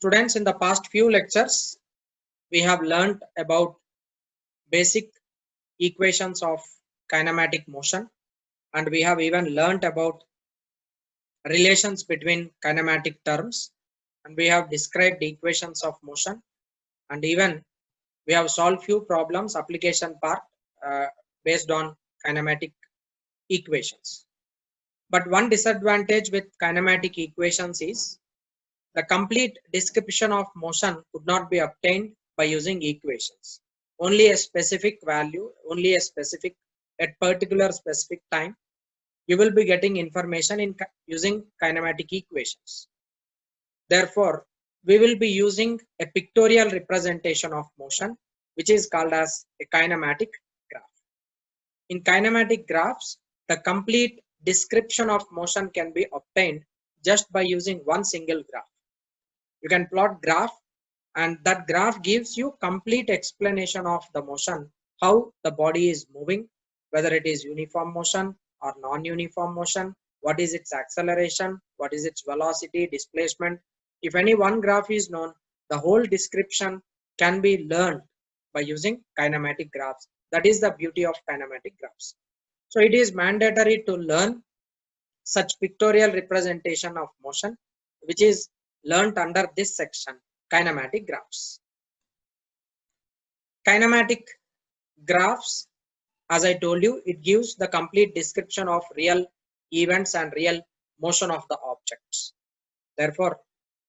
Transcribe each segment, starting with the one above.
Students, in the past few lectures, we have learned about basic equations of kinematic motion, and we have even learned about relations between kinematic terms, and we have described the equations of motion, and even we have solved few problems application part uh, based on kinematic equations. But one disadvantage with kinematic equations is the complete description of motion could not be obtained by using equations. Only a specific value, only a specific, at particular specific time, you will be getting information in using kinematic equations. Therefore, we will be using a pictorial representation of motion, which is called as a kinematic graph. In kinematic graphs, the complete description of motion can be obtained just by using one single graph. You can plot graph, and that graph gives you complete explanation of the motion, how the body is moving, whether it is uniform motion or non-uniform motion, what is its acceleration, what is its velocity, displacement. If any one graph is known, the whole description can be learned by using kinematic graphs. That is the beauty of kinematic graphs. So it is mandatory to learn such pictorial representation of motion, which is learnt under this section, kinematic graphs. Kinematic graphs, as I told you, it gives the complete description of real events and real motion of the objects. Therefore,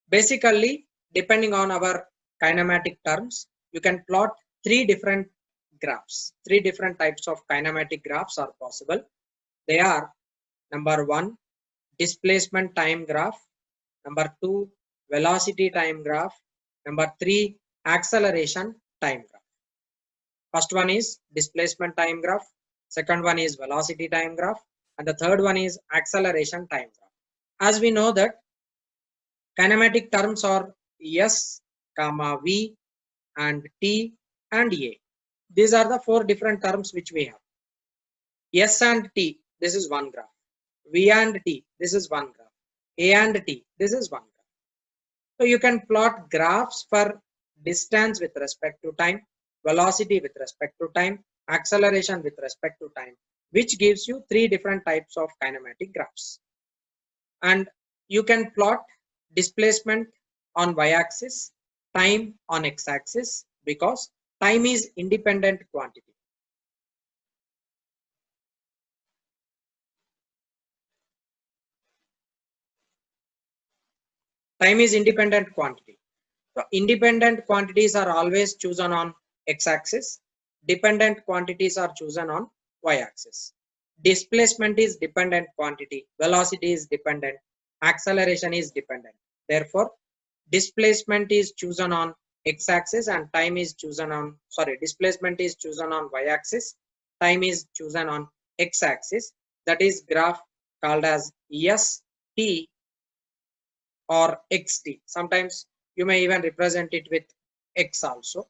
basically, depending on our kinematic terms, you can plot three different graphs. Three different types of kinematic graphs are possible. They are: number one, displacement time graph; number two, velocity time graph; number three, acceleration time graph. First one is displacement time graph, second one is velocity time graph, and the third one is acceleration time graph. As we know that kinematic terms are S, V, and T and A. These are the four different terms which we have. S and T, this is one graph. V and T, this is one graph. A and T, this is one graph. So you can plot graphs for distance with respect to time, velocity with respect to time, acceleration with respect to time, which gives you three different types of kinematic graphs. And you can plot displacement on y-axis, time on x-axis, because time is independent quantity. Time is independent quantity. So independent quantities are always chosen on x-axis. Dependent quantities are chosen on y-axis. Displacement is dependent quantity. Velocity is dependent. Acceleration is dependent. Therefore, displacement is chosen on x-axis and time is chosen on, displacement is chosen on y-axis. Time is chosen on x-axis. That is graph called as ST or xt. Sometimes you may even represent it with x also.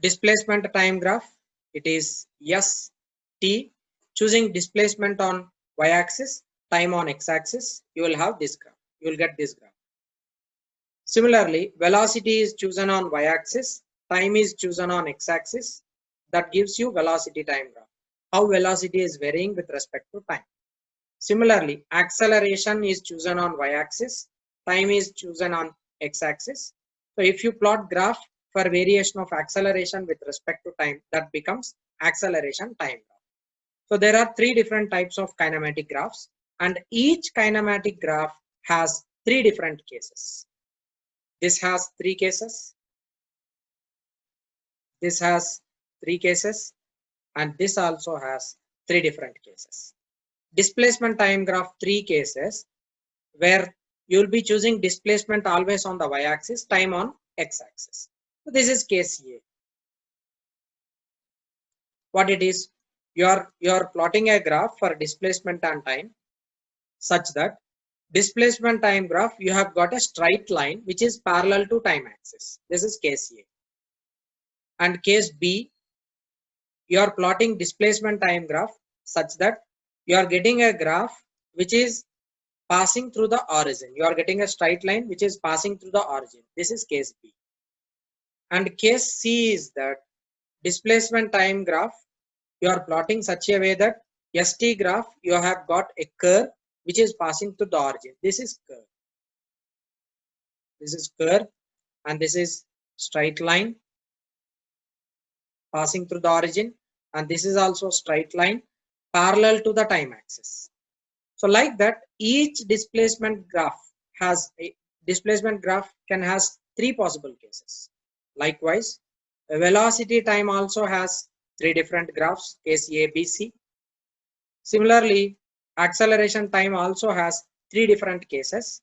Displacement time graph, it is ST. Choosing displacement on y-axis, time on x-axis, you will have this graph. You will get this graph. Similarly, velocity is chosen on y-axis, time is chosen on x-axis. That gives you velocity time graph. How velocity is varying with respect to time. Similarly, acceleration is chosen on y-axis, time is chosen on x-axis. So if you plot graph for variation of acceleration with respect to time, that becomes acceleration time graph. So there are three different types of kinematic graphs, and each kinematic graph has three different cases. This has three cases, this has three cases, and this also has three different cases. Displacement time graph, three cases, where you will be choosing displacement always on the y-axis, time on x-axis. So this is case A. What it is, you are plotting a graph for displacement and time such that displacement time graph, you have got a straight line which is parallel to time axis. This is case A. And case B, you are plotting displacement time graph such that you are getting a graph which is passing through the origin. You are getting a straight line which is passing through the origin. This is case B. And case C is that displacement time graph, you are plotting such a way that ST graph, you have got a curve which is passing through the origin. This is curve. This is curve and this is straight line passing through the origin, and this is also straight line parallel to the time axis. So like that, each displacement graph can has three possible cases. Likewise, a velocity time also has three different graphs, case A, B, C. Similarly, acceleration time also has three different cases,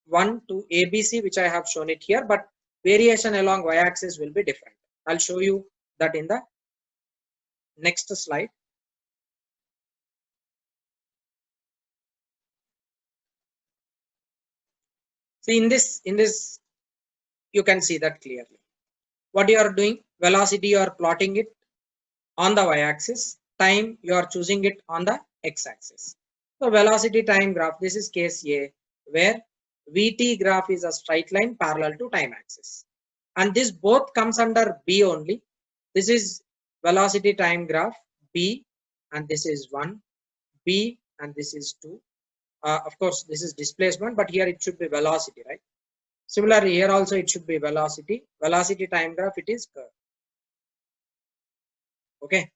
1 to ABC, which I have shown it here, but variation along y-axis will be different. I'll show you that in the next slide. See, in this you can see that clearly. What you are doing, velocity you are plotting it on the y-axis, time you are choosing it on the x-axis. So velocity time graph, this is case A, where VT graph is a straight line parallel to time axis, and this both comes under B only. This is velocity time graph B, and this is 1, B, and this is 2. Of course, this is displacement, but here it should be velocity, right? Similarly, here also it should be velocity. Velocity time graph, it is curve. Okay.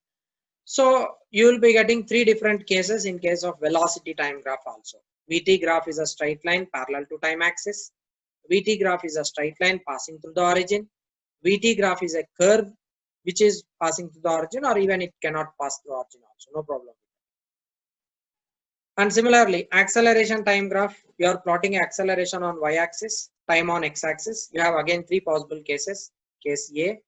So you will be getting three different cases in case of velocity time graph also. VT graph is a straight line parallel to time axis. VT graph is a straight line passing through the origin. VT graph is a curve which is passing through the origin, or even it cannot pass through origin also, no problem. And similarly, acceleration time graph, you are plotting acceleration on y-axis, time on x-axis. You have again three possible cases. Case A,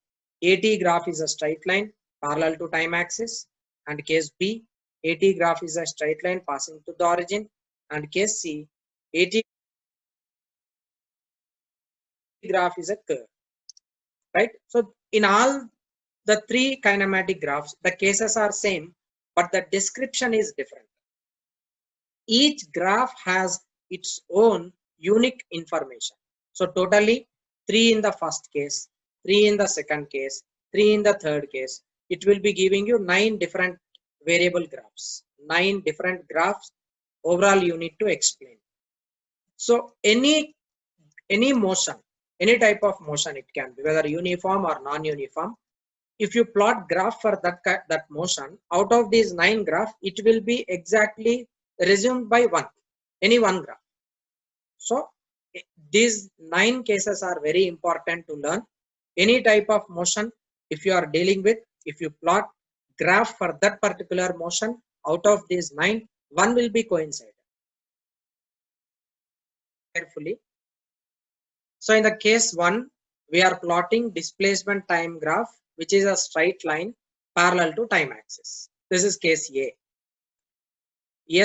AT graph is a straight line parallel to time axis, and case B, AT graph is a straight line passing to the origin, and case C, AT graph is a curve, right? So in all the three kinematic graphs, the cases are same, but the description is different. Each graph has its own unique information. So totally 3 in the first case, 3 in the second case, 3 in the third case. It will be giving you 9 different variable graphs, 9 different graphs overall you need to explain. So any motion, any type of motion it can be, whether uniform or non-uniform. If you plot graph for that motion, out of these 9 graphs, it will be exactly resumed by any one graph. So these 9 cases are very important to learn. Any type of motion, if you are dealing with, if you plot graph for that particular motion, out of these 9, one will be coincident. Carefully. So in the case 1, we are plotting displacement time graph, which is a straight line parallel to time axis. This is case A.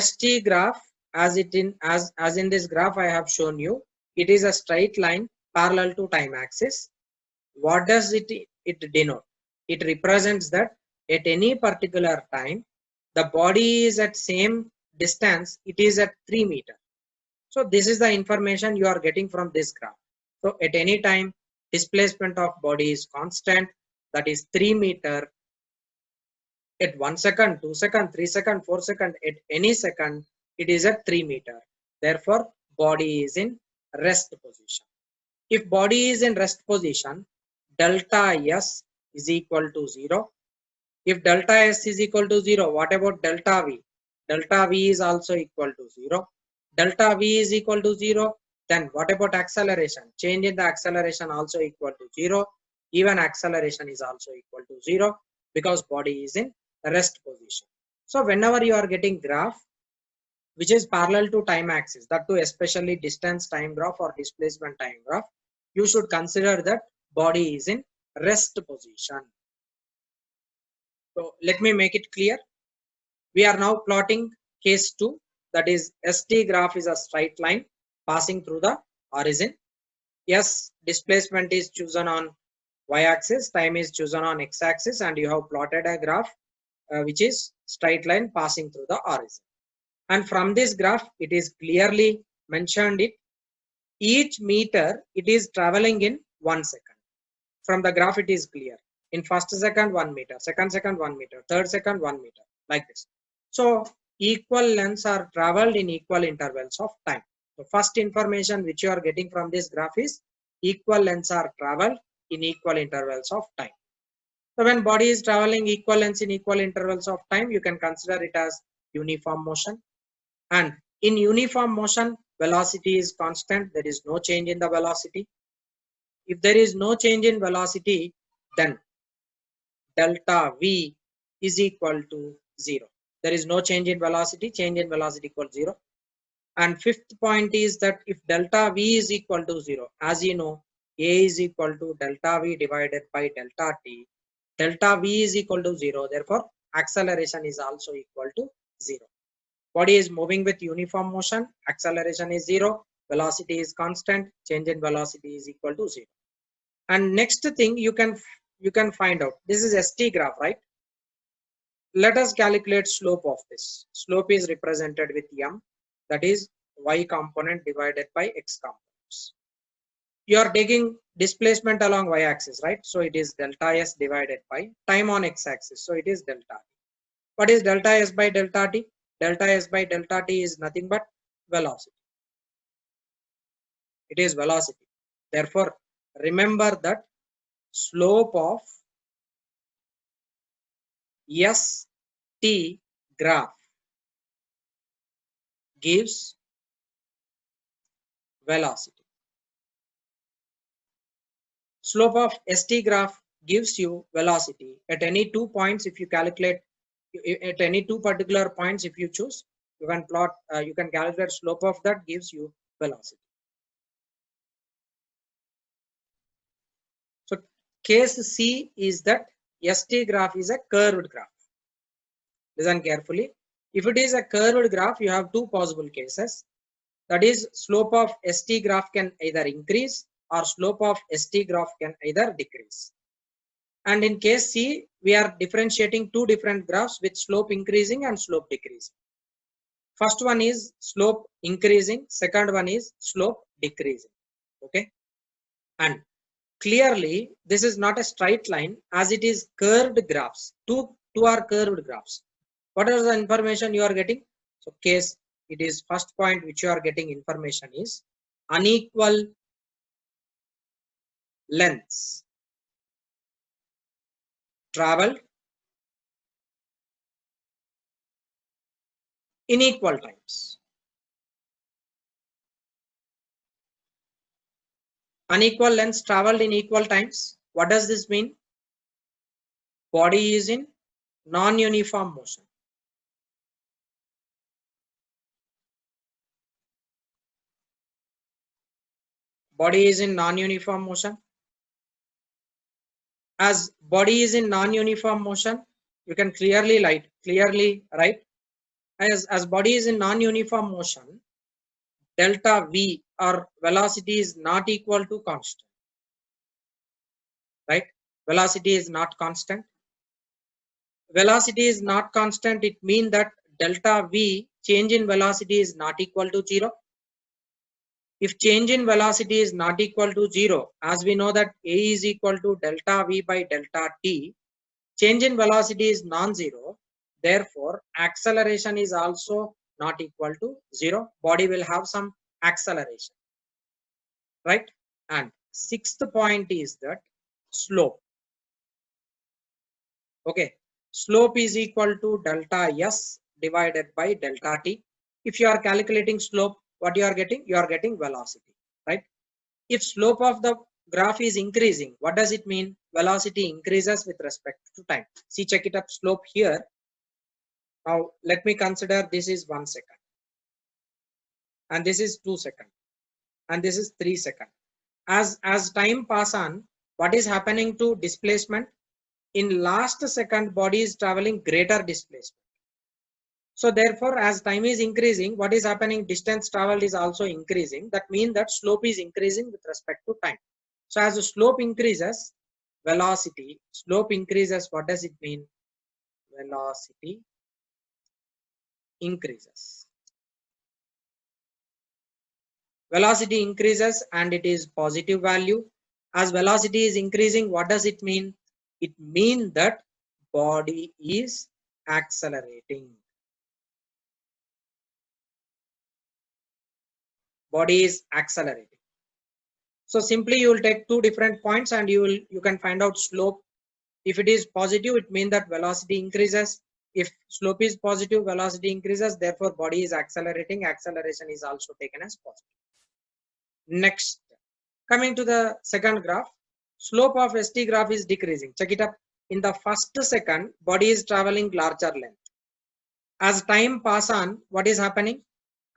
ST graph, as in this graph I have shown you, it is a straight line parallel to time axis. What does it denote? It represents that at any particular time, the body is at same distance, it is at 3 meters. So this is the information you are getting from this graph. So at any time, displacement of body is constant, that is 3 meters. At 1 second, 2 seconds, 3 seconds, 4 seconds, at any second, it is at 3 meters. Therefore, body is in rest position. If body is in rest position, delta S is equal to 0. If delta S is equal to 0, what about delta V? Delta V is also equal to 0. Delta V is equal to 0. Then what about acceleration? Change in the acceleration also equal to 0. Even acceleration is also equal to 0 because body is in rest position. So whenever you are getting graph which is parallel to time axis, that too especially distance time graph or displacement time graph, you should consider that body is in rest position. So let me make it clear. We are now plotting case 2, that is ST graph is a straight line passing through the origin. Yes, displacement is chosen on y-axis, time is chosen on x-axis, and you have plotted a graph which is straight line passing through the origin. And from this graph, it is clearly mentioned it. Each meter, it is traveling in 1 second. From the graph, it is clear. In first second, 1 meter, second second, 1 meter, third second, 1 meter, like this. So equal lengths are traveled in equal intervals of time. The first information which you are getting from this graph is equal lengths are traveled in equal intervals of time. So when body is traveling equal lengths in equal intervals of time, you can consider it as uniform motion. And in uniform motion, velocity is constant. There is no change in the velocity. If there is no change in velocity, then delta V is equal to 0. There is no change in velocity equals 0. And fifth point is that if delta V is equal to 0, as you know, A is equal to delta V divided by delta T. Delta V is equal to 0. Therefore, acceleration is also equal to 0. Body is moving with uniform motion. Acceleration is 0. Velocity is constant. Change in velocity is equal to 0. And next thing you can find out. This is ST graph, right? Let us calculate slope of this. Slope is represented with m, that is y component divided by x components. You are taking displacement along y-axis, right? So it is delta s divided by time on x-axis. So it is delta t. What is delta s by delta t? Delta s by delta t is nothing but velocity. It is velocity. Therefore, remember that slope of ST graph gives velocity. Slope of ST graph gives you velocity at any 2 points. If you calculate at any 2 particular points, if you choose, you can plot, you can calculate slope of that, gives you velocity. So case C is that ST graph is a curved graph. Listen carefully. If it is a curved graph, you have two possible cases. That is, slope of ST graph can either increase or slope of ST graph can either decrease. And in case C, we are differentiating two different graphs with slope increasing and slope decreasing. First one is slope increasing, second one is slope decreasing. Okay. And clearly, this is not a straight line as it is curved graphs. Two are curved graphs. What is the information you are getting? So case, it is first point which you are getting information is unequal lengths traveled in equal times. Unequal lengths traveled in equal times. What does this mean? Body is in non-uniform motion. Body is in non-uniform motion. As body is in non-uniform motion, you can clearly write as body is in non-uniform motion, delta V or velocity is not equal to constant. Right? Velocity is not constant. Velocity is not constant. It means that delta V, change in velocity, is not equal to 0. If change in velocity is not equal to 0, as we know that A is equal to delta V by delta T, change in velocity is non-zero. Therefore, acceleration is also not equal to 0. Body will have some acceleration. Right? And sixth point is that slope. Okay. Slope is equal to delta S divided by delta T. If you are calculating slope, what you are getting? You are getting velocity, right? If slope of the graph is increasing, what does it mean? Velocity increases with respect to time. See, check it up, slope here. Now, let me consider this is 1 second. And this is 2 seconds. And this is 3 seconds. As time pass on, what is happening to displacement? In last second, body is traveling greater displacement. So therefore, as time is increasing, what is happening? Distance traveled is also increasing. That means that slope is increasing with respect to time. So as the slope increases, velocity, slope increases, what does it mean? velocity increases. Velocity increases and it is positive value. As velocity is increasing, what does it mean? It means that body is accelerating. Body is accelerating. So simply you will take two different points and you can find out slope. If it is positive, it means that velocity increases. If slope is positive, velocity increases, therefore body is accelerating. Acceleration is also taken as positive. Next, coming to the second graph, slope of ST graph is decreasing. Check it up. In the first second, body is traveling larger length. As time pass on, what is happening?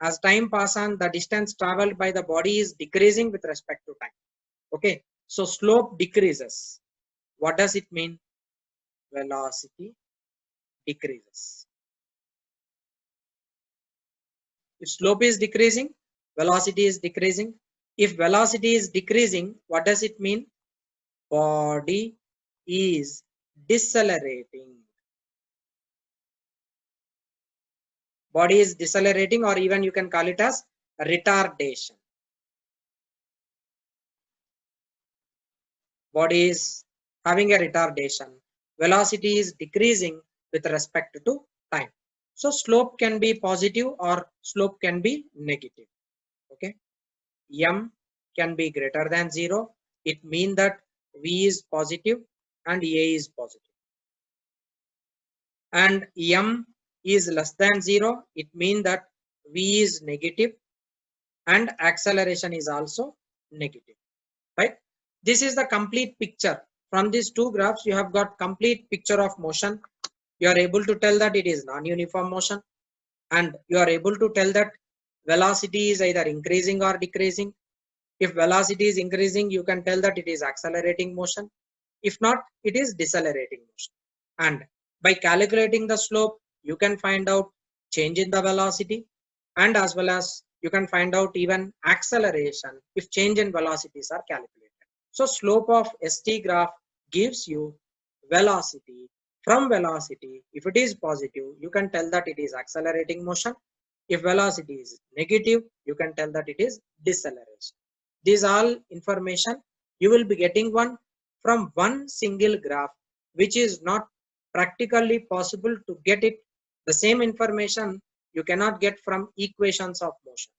As time pass on, the distance traveled by the body is decreasing with respect to time. Okay, so slope decreases. What does it mean? Velocity decreases. If slope is decreasing, velocity is decreasing. If velocity is decreasing, what does it mean? Body is decelerating. Body is decelerating, or even you can call it as retardation. Body is having a retardation. Velocity is decreasing with respect to time. So slope can be positive or slope can be negative. Okay. M can be greater than 0. It means that V is positive and A is positive. And M is less than 0. It means that V is negative and acceleration is also negative. Right? This is the complete picture. From these two graphs, you have got complete picture of motion. You are able to tell that it is non-uniform motion, and you are able to tell that velocity is either increasing or decreasing. If velocity is increasing, you can tell that it is accelerating motion. If not, it is decelerating motion. And by calculating the slope, you can find out change in the velocity, and as well as you can find out even acceleration if change in velocities are calculated. So slope of ST graph gives you velocity. From velocity, if it is positive, you can tell that it is accelerating motion. If velocity is negative, you can tell that it is deceleration. These all information you will be getting one from one single graph, which is not practically possible to get it. The same information you cannot get from equations of motion.